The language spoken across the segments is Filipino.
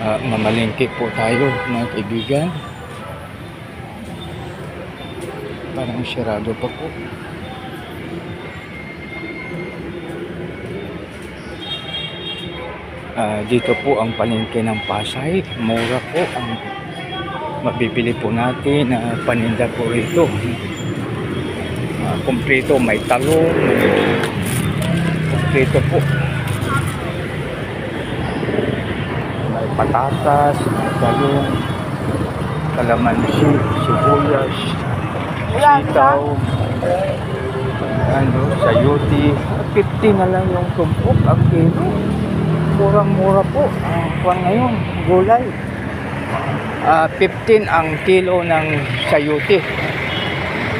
Mamalengke po tayo mga kaibigan. Parang sirado pa po. Dito po ang palengke ng Pasay. Mura po ang mabibili po natin na paninda po rito. Kompleto, may talong, kompleto po. May patatas, may talong, kalamansi, sibuyas, sitaw, sayuti. 50 na lang yung tumpok ang kilo. Murang-mura po ang ngayon, gulay. 15 ang kilo ng sayuti.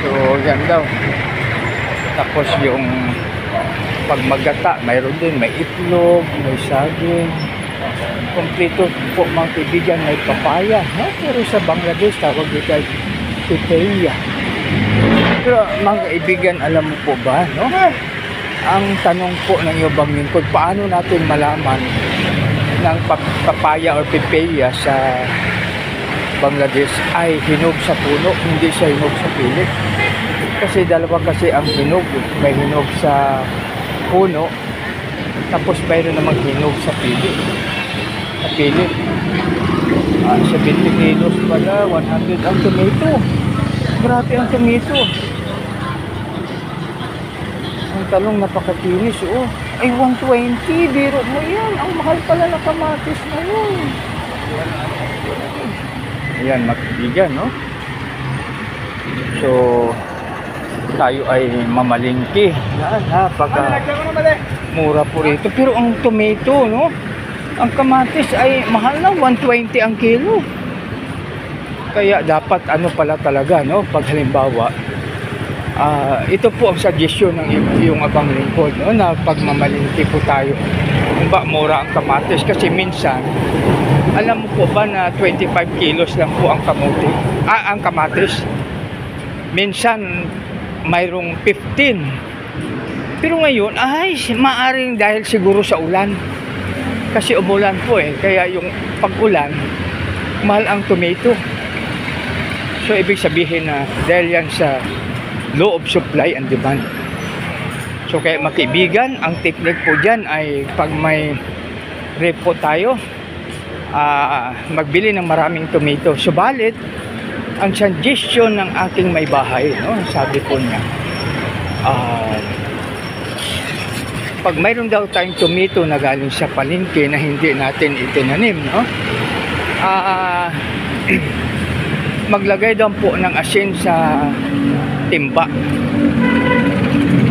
So, yan daw. Tapos yung pagmagata, mayroon din, may itlog, may saging. Kompleto po mga kaibigan, may papaya. Pero sa Bangladesh, tawag dito pipaya. Pero mga kaibigan, alam mo po ba, no? Ang tanong po ng ibang lingkod, paano natin malaman ng papaya or pipaya sa Bangladesh ay hinog sa puno, hindi siya hinog sa pilit? Kasi dalawa kasi ang hinog, may hinog sa puno, tapos mayroon namang hinog sa pilit. Sa pilit. Sa 20 kilos pala, 100 ang tomato. Grabe ang tomato. Ang talong napakakinis, oh. Ay, 120, biro mo yan. Ang mahal pala na kamatis na yun. Ayan, makikigyan, no? So, tayo ay mamalingki. Napaka mura po rito. Pero ang tomato, no? Ang kamatis ay mahal na, 120 ang kilo. Kaya dapat ano pala talaga, no? Pag halimbawa, ito po ang suggestion ng iyong abang lingkod, no? Na pag mamalingki po tayo, kung ba mura ang kamatis, kasi minsan alam mo po ba na 25 kilos lang po ang kamote, ang kamatis. Minsan mayroong 15. Pero ngayon ay maaring dahil siguro sa ulan, kasi umulan po kaya yung pag-ulan mahal ang tomato. So ibig sabihin na dahil yan sa law of supply and demand. So kaya makaibigan, ang technique po dyan ay pag may repo tayo, magbili ng maraming tomato. Subalit, ang suggestion ng aking may bahay, no, sabi po niya, pag mayroon daw tayong tomato na galing sa palengke na hindi natin itinanim, no, maglagay daw po ng asin sa timba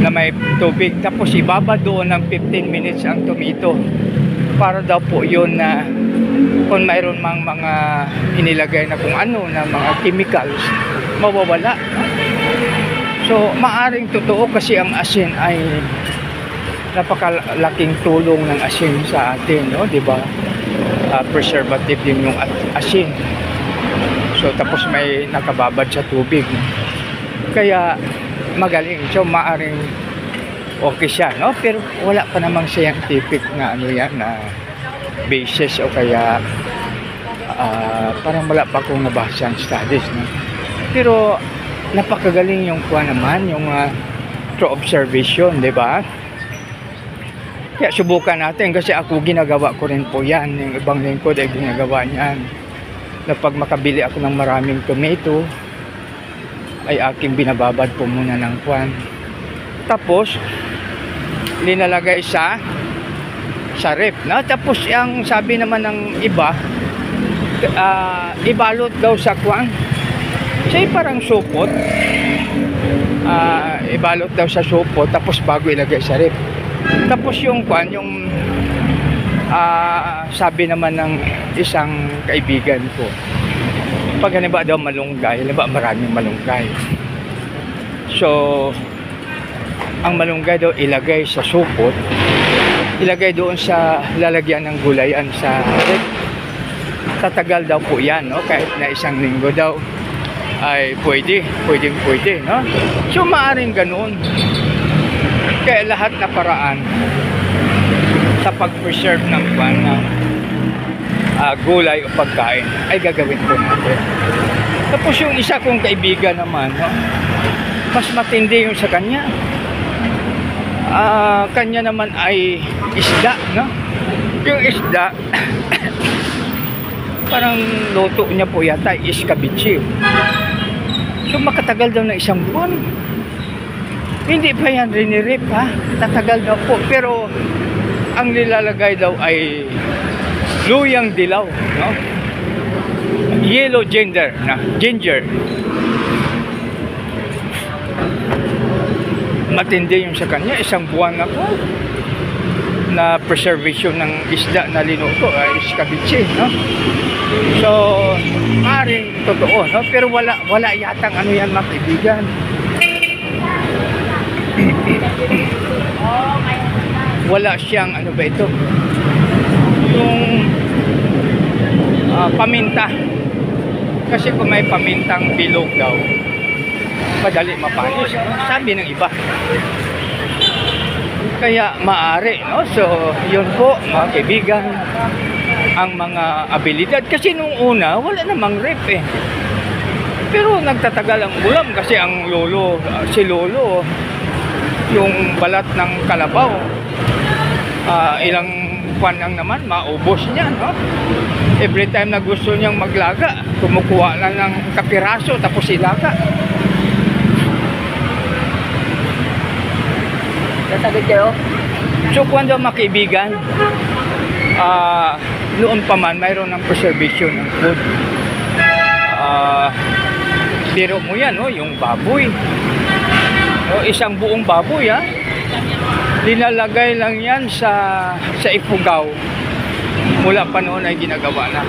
na may tubig, tapos ibaba doon ng 15 minutes ang tomato para daw po yun na kung mayroon mang mga inilagay na kung ano na mga chemicals mawawala. So maaring totoo kasi ang asin ay napakalaking tulong ng asin sa atin, no, di ba? Preservative din yung asin. So tapos may nakababad sa tubig, kaya magaling. So maaring okay siya, no? Pero wala pa namang scientific na ano yan na basis, o kaya parang wala pa akong nabasang studies, no? Pero napakagaling yung kuha naman, yung through observation, di ba? Kaya subukan natin, kasi ako ginagawa ko rin po yan. Yung ibang lingkod ay ginagawa niyan, na pag makabili ako ng maraming tomato ay aking binababad po muna ng kwan, tapos linalagay sa ref, no? Tapos ang sabi naman ng iba, ibalot daw sa kwan, siya parang supot, ibalot daw sa supot, tapos bago ilagay sa ref. Tapos yung kwan, yung sabi naman ng isang kaibigan ko, pag halimbawa daw malunggay, halimbawa maraming malunggay, so ang malunggay daw ilagay sa supot, ilagay doon sa lalagyan ng gulayan sa ref. Tatagal daw po yan, no? Kahit na 1 linggo daw ay pwede, no? So maaring ganoon. Kaya lahat na paraan sa pag-preserve ng gulay o pagkain ay gagawin po natin. Tapos yung isa kong kaibigan naman, no, mas matindi yung sa kanya. Kanya naman ay isda, no? Yung isda, parang luto niya po yata, iskabichi. So makatagal daw na 1 buwan. Hindi pa yan rinirip, ha? Tatagal daw po. Pero ang nilalagay daw ay luyang dilaw, no? Yellow ginger. Matindi yung sa kanya, 1 buwan na po na preservation ng isda na linuto ay iskabichi, no? So maaaring totoo, no? Pero wala yatang ano yan, mga kaibigan. Wala siyang ano ba ito, yung paminta. Kasi kung may pamintang bilog daw, madali mapanis, no? Sabi ng iba. Kaya maaari, no? So yun po, mga kaibigan, ang mga abilidad. Kasi nung una wala namang rep eh, pero nagtatagal ang ulam kasi ang si lolo, yung balat ng kalabaw, ilang buwan lang naman maubos niya, no? Every time na gusto niyang maglaga, kumukuha lang ng kapiraso tapos ilaga. Tatagad kayo? So kung daw, mga kaibigan, noon pa man mayroon ng preservation ng food. Biro mo yan, no? Yung baboy, no? Isang buong baboy, ha? Linalagay lang yan sa ipugaw. Mula pa noon ay ginagawa na.